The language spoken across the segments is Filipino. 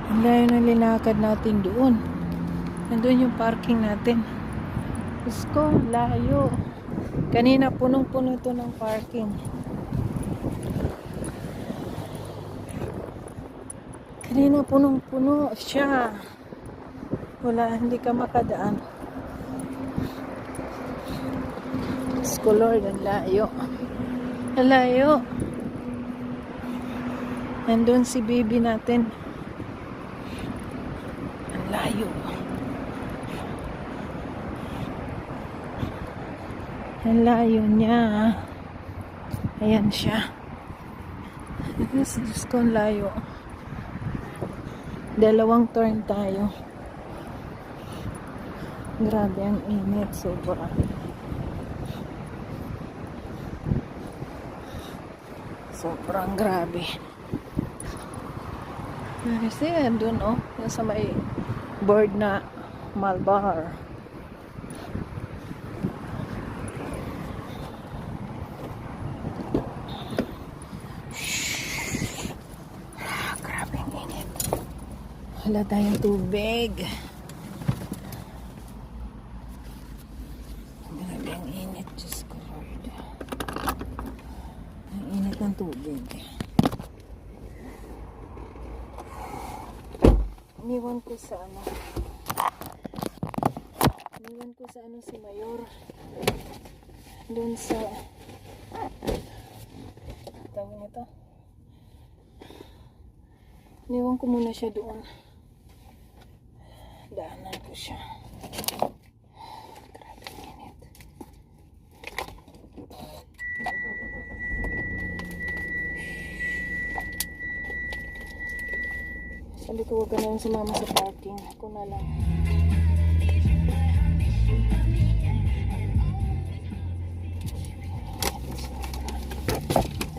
Ang layo na linakad natin doon. Nandun yung parking natin. Diyos ko, layo. Kanina punong-puno ito ng parking. Kanina punong-puno siya. Wala, hindi ka makadaan. Diyos ko Lord, ang layo. Ang layo. Nandun si baby natin. Ang layo. Ang layo niya. Ayan siya. Diyos ko, ang layo. Dalawang turn tayo. Grabe ang init. Sobra. Sobrang grabe. Kasi andun nasa may board na Malbar. Grabe ang init. Wala tayong tubig. Grabe ang init. Diyos ko Lord. Ang init ng tubig. Iniwan ko sa si Mayor. Doon sa tawag nito. Iniwan ko muna siya doon. Daanan ko siya. Grabe ang init. Sabi ko huwag ka na lang sumama sa parking. Ako na lang.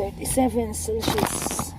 37 Celsius.